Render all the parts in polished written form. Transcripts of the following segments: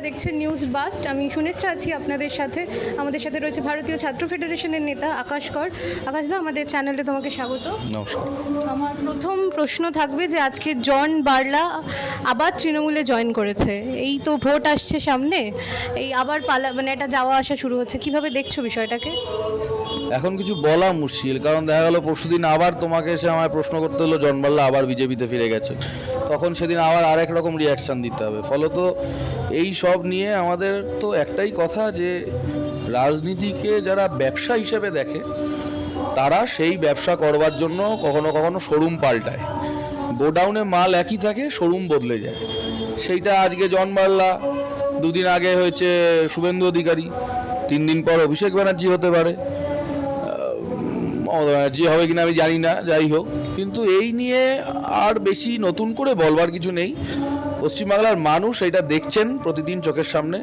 দেখছেন news bast. আমি সুনেত্রা আছি আপনাদের সাথে। আমাদের সাথে রয়েছে ভারতীয় ছাত্র ফেডারেশনের নেতা আকাশ কর। আকাশদা, আমাদের চ্যানেলে তোমাকে স্বাগত। নমস্কার। আমার প্রথম প্রশ্ন থাকবে যে আজকে জন বার্লা আবার তৃণমূলে জয়েন করেছে। এই তো ভোট আসছে সামনে, এই আবার এটা যাওয়া আসা শুরু হচ্ছে, কিভাবে দেখছো বিষয়টাকে? এখন কিছু বলা মুশকিল, কারণ দেখা গেল পরশুদিন আবার তোমাকে এসে আমায় প্রশ্ন করতে হলো জন বার্লা আবার বিজেপিতে ফিরে গেছে, তখন সেদিন আবার আরেক রকম রিয়াকশান দিতে হবে। ফলত এই সব নিয়ে আমাদের তো একটাই কথা, যে রাজনীতিকে যারা ব্যবসা হিসেবে দেখে তারা সেই ব্যবসা করবার জন্য কখনো কখনো শোরুম পাল্টায়। গোডাউনে মাল একই থাকে, শোরুম বদলে যায়। সেইটা আজকে জন বার্লা, দুদিন আগে হয়েছে শুভেন্দু অধিকারী, 3 দিন পর অভিষেক ব্যানার্জি হতে পারে, মমতা ব্যানার্জি হবে কিনা আমি জানি না, যাই হোক। কিন্তু এই নিয়ে আর বেশি নতুন করে বলবার কিছু নেই। পশ্চিমবাংলার মানুষ এটা দেখছেন প্রতিদিন চোখের সামনে,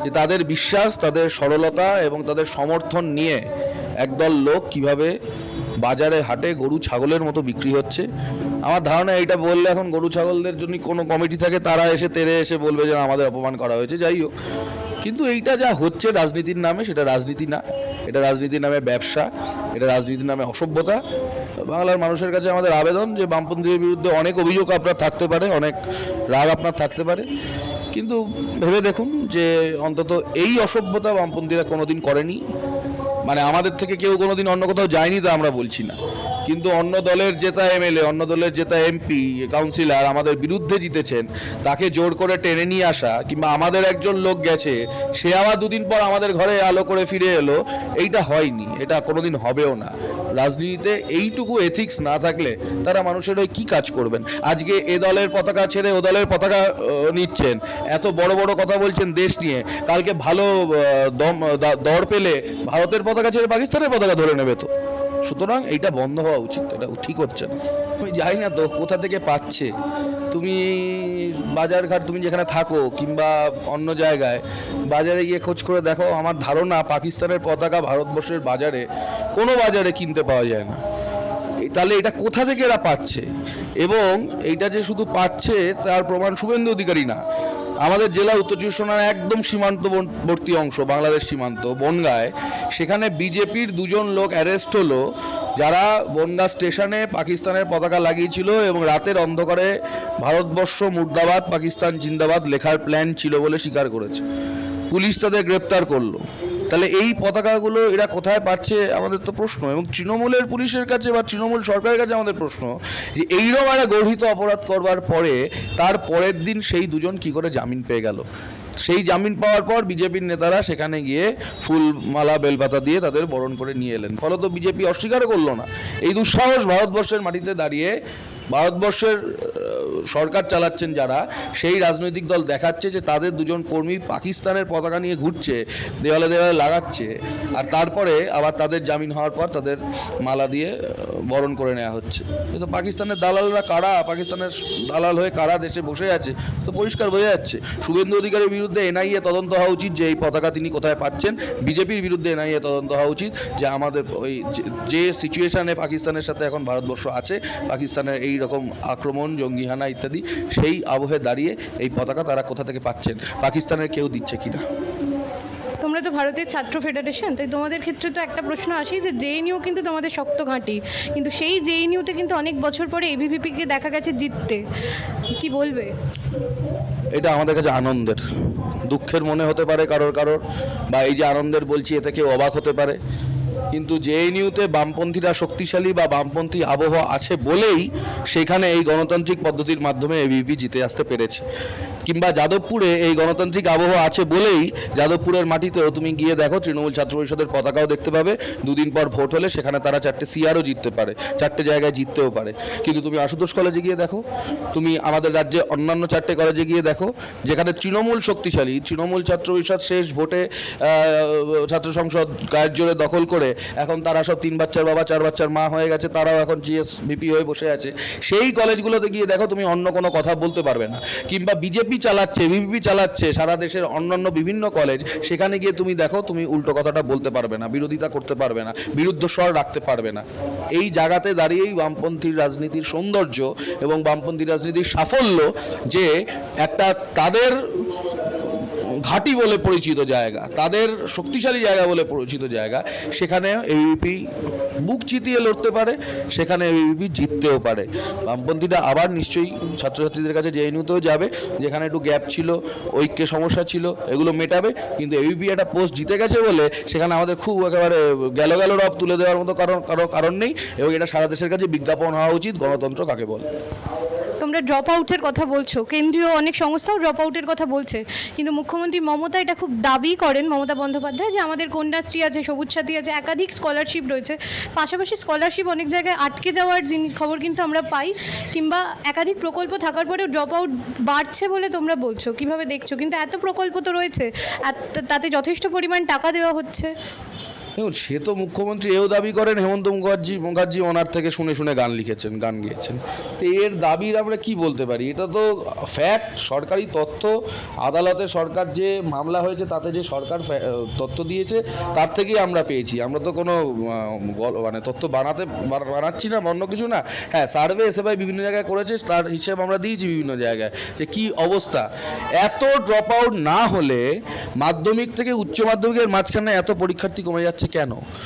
যে তাদের বিশ্বাস, তাদের সরলতা এবং তাদের সমর্থন নিয়ে একদল লোক কিভাবে বাজারে হাটে গরু ছাগলের মতো বিক্রি হচ্ছে। আমার ধারণা এইটা বললে এখন গরু ছাগলদের জন্য কোনো কমিটি থাকে, তারা এসে তেড়ে এসে বলবে যে আমাদের অপমান করা হয়েছে। যাই হোক, কিন্তু এইটা যা হচ্ছে রাজনীতির নামে, সেটা রাজনীতি না, এটা রাজনীতির নামে ব্যবসা, এটা রাজনীতির নামে অসভ্যতা। বাংলার মানুষের কাছে আমাদের আবেদন যে বামপন্থীদের বিরুদ্ধে অনেক অভিযোগ আপনার থাকতে পারে, অনেক রাগ আপনার থাকতে পারে, কিন্তু ভেবে দেখুন যে অন্তত এই অসভ্যতা বামপন্থীরা কোনোদিন করেনি। মানে আমাদের থেকে কেউ কোনোদিন অন্য কোথাও যায়নি, তা আমরা বলছি না, কিন্তু অন্য দলের জেতা এমএলএ, অন্য দলের জেতা এমপি, কাউন্সিলর আমাদের বিরুদ্ধে জিতেছেন, তাকে জোর করে টেনে নিয়ে আসা, কিংবা আমাদের একজন লোক গেছে সে আবার 2 দিন পর আমাদের ঘরে আলো করে ফিরে এলো, এইটা হয়নি, এটা কোনোদিন হবেও না। রাজনীতিতে এইটুকু এথিক্স না থাকলে তারা মানুষের ওই কী কাজ করবেন? আজকে এ দলের পতাকা ছেড়ে ও দলের পতাকা নিচ্ছেন, এত বড় বড় কথা বলছেন দেশ নিয়ে, কালকে ভালো দর পেলে ভারতের পতাকা ছেড়ে পাকিস্তানের পতাকা ধরে নেবে তো। সুতরাং এইটা বন্ধ হওয়া উচিত, এটা ঠিক হচ্ছে না। আমি জানি না তো কোথা থেকে পাচ্ছে। তুমি বাজারঘাট, তুমি যেখানে থাকো কিংবা অন্য জায়গায় বাজারে গিয়ে খোঁজ করে দেখো, আমার ধারণা পাকিস্তানের পতাকা ভারতবর্ষের বাজারে কোনো বাজারে কিনতে পাওয়া যায় না। তাহলে এটা কোথা থেকে এরা পাচ্ছে? এবং এইটা যে শুধু পাচ্ছে তার প্রমাণ শুভেন্দু অধিকারী না, আমাদের জেলা উত্তর চব্বিশ পরগনার একদম সীমান্তবর্তী অংশ, বাংলাদেশ সীমান্ত বনগাঁয়, সেখানে বিজেপির 2 জন লোক অ্যারেস্ট হলো, যারা বনগাঁ স্টেশনে পাকিস্তানের পতাকা লাগিয়েছিল এবং রাতের অন্ধকারে ভারতবর্ষ মুর্দাবাদ পাকিস্তান জিন্দাবাদ লেখার প্ল্যান ছিল বলে স্বীকার করেছে। পুলিশ তাদের গ্রেপ্তার করলো। তাহলে এই পতাকাগুলো এরা কোথায় পাচ্ছে আমাদের তো প্রশ্ন, এবং তৃণমূলের পুলিশের কাছে বা তৃণমূল সরকারের কাছে আমাদের প্রশ্ন, যে এইরকম একটা গর্হিত অপরাধ করবার পরে তার পরের দিন সেই 2 জন কী করে জামিন পেয়ে গেল? সেই জামিন পাওয়ার পর বিজেপির নেতারা সেখানে গিয়ে ফুলমালা বেলপাতা দিয়ে তাদের বরণ করে নিয়ে এলেন। ফলত বিজেপি অস্বীকারও করলো না। এই দুঃসাহস ভারতবর্ষের মাটিতে দাঁড়িয়ে ভারতবর্ষের সরকার চালাচ্ছেন যারা, সেই রাজনৈতিক দল দেখাচ্ছে যে তাদের 2 জন কর্মী পাকিস্তানের পতাকা নিয়ে ঘুরছে, দেওয়ালে দেওয়ালে লাগাচ্ছে, আর তারপরে আবার তাদের জামিন হওয়ার পর তাদের মালা দিয়ে বরণ করে নেওয়া হচ্ছে। কিন্তু পাকিস্তানের দালালরা কারা, পাকিস্তানের দালাল হয়ে কারা দেশে বসে আছে তো পরিষ্কার বোঝা যাচ্ছে। শুভেন্দু অধিকারীর বিরুদ্ধে এনআইএ তদন্ত হওয়া উচিত, যে এই পতাকা তিনি কোথায় পাচ্ছেন। বিজেপির বিরুদ্ধে এনআইএ তদন্ত হওয়া উচিত, যে আমাদের ওই যে সিচুয়েশানে পাকিস্তানের সাথে এখন ভারতবর্ষ আছে, পাকিস্তানের এই রকম আক্রমণ, জঙ্গিহানা ইত্যাদি, সেই আবহে দাঁড়িয়ে এই পতাকা তারা কোথা থেকে পাচ্ছেন, পাকিস্তানের কেউ দিচ্ছে কিনা। তোমরা তো ভারতের ছাত্র ফেডারেশন, তাই তোমাদের ক্ষেত্রে তো একটা প্রশ্ন আসেই যে জেএনইউ কিন্তু তোমাদের শক্ত ঘাঁটি, কিন্তু সেই জেএনইউতে কিন্তু অনেক বছর পরে এবিভিপিকে দেখা গেছে জিততে, কি বলবে? এটা আমাদের কাছে আনন্দের, দুঃখের মনে হতে পারে কারোর কারোর, বা এই যে আনন্দের বলছি এতে কেউ অবাক হতে পারে, কিন্তু জেএনইউতে বামপন্থীরা শক্তিশালী বা বামপন্থী আবহাওয়া আছে বলেই সেখানে এই গণতান্ত্রিক পদ্ধতির মাধ্যমে এবিভিপি জিতে আসতে পেরেছে। কিংবা যাদবপুরে এই গণতান্ত্রিক আবহাওয়া আছে বলেই যাদবপুরের মাটিতেও তুমি গিয়ে দেখো তৃণমূল ছাত্র পরিষদের পতাকাও দেখতে পাবে। 2 দিন পর ভোট হলে সেখানে তারা 4টে সিআরও জিততে পারে, 4টে জায়গায় জিততেও পারে। কিন্তু তুমি আশুতোষ কলেজে গিয়ে দেখো, তুমি আমাদের রাজ্যে অন্যান্য 4টে কলেজে গিয়ে দেখো, যেখানে তৃণমূল শক্তিশালী, তৃণমূল ছাত্র পরিষদ শেষ ভোটে ছাত্র সংসদ গায়ের জোরে দখল করে এখন তারা সব 3 বাচ্চার বাবা 4 বাচ্চার মা হয়ে গেছে, তারাও এখন জিএস ভিপি হয়ে বসে আছে। সেই কলেজগুলোতে গিয়ে দেখো, তুমি অন্য কোনো কথা বলতে পারবে না। কিংবা বিজেপি চালাচ্ছে, ভিভিপি চালাচ্ছে সারা দেশের অন্যান্য বিভিন্ন কলেজ, সেখানে গিয়ে তুমি দেখো, তুমি উল্টো কথাটা বলতে পারবে না, বিরোধিতা করতে পারবে না, বিরুদ্ধ স্বর রাখতে পারবে না। এই জায়গাতে দাঁড়িয়েই বামপন্থীর রাজনীতির সৌন্দর্য এবং বামপন্থী রাজনীতির সাফল্য, যে একটা তাদের ঘাঁটি বলে পরিচিত জায়গা, তাদের শক্তিশালী জায়গা বলে পরিচিত জায়গা, সেখানে এবিভিপি বুক চিতিয়ে লড়তে পারে, সেখানে এবিভিপি জিততেও পারে। বামপন্থীরা আবার নিশ্চয়ই ছাত্রছাত্রীদের কাছে জেএনইউতেও যাবে, যেখানে একটু গ্যাপ ছিল, ঐক্যে সমস্যা ছিল, এগুলো মেটাবে। কিন্তু এবিপি একটা পোস্ট জিতে গেছে বলে সেখানে আমাদের খুব একেবারে গেল রব তুলে দেওয়ার মতো কারণ নেই, এবং এটা সারা দেশের কাছে বিজ্ঞাপন হওয়া উচিত গণতন্ত্র কাকে বলে। তোমরা ড্রপ আউটের কথা বলছো, কেন্দ্রীয় অনেক সংস্থাও ড্রপ আউটের কথা বলছে, কিন্তু মুখ্যমন্ত্রী মমতা এটা খুব দাবি করেন, মমতা বন্দ্যোপাধ্যায়, যে আমাদের কন্যাশ্রী আছে, সবুজ সাথী আছে, একাধিক স্কলারশিপ রয়েছে। পাশাপাশি স্কলারশিপ অনেক জায়গায় আটকে যাওয়ার খবর কিন্তু আমরা পাই, কিংবা একাধিক প্রকল্প থাকার পরেও ড্রপ আউট বাড়ছে বলে তোমরা বলছো। কিভাবে দেখছো? কিন্তু এত প্রকল্প তো রয়েছে, তাতে যথেষ্ট পরিমাণ টাকা দেওয়া হচ্ছে। দেখুন, সে তো মুখ্যমন্ত্রী এও দাবি করেন হেমন্ত মুখার্জি ওনার থেকে শুনে শুনে গান গেয়েছেন। তো এর দাবির আমরা কি বলতে পারি? এটা তো ফ্যাক্ট, সরকারি তথ্য। আদালতে সরকার যে মামলা হয়েছে তাতে যে সরকার তথ্য দিয়েছে তার থেকেই আমরা পেয়েছি। আমরা তো কোনো মানে তথ্য বানাচ্ছি না, অন্য কিছু না। হ্যাঁ, সার্ভে এসএফআই বিভিন্ন জায়গায় করেছে, তার হিসেব আমরা দিয়েছি বিভিন্ন জায়গায় যে কি অবস্থা। এত ড্রপ আউট না হলে মাধ্যমিক থেকে উচ্চ মাধ্যমিকের মাঝখানে এত পরীক্ষার্থী কমে যাচ্ছে কেন?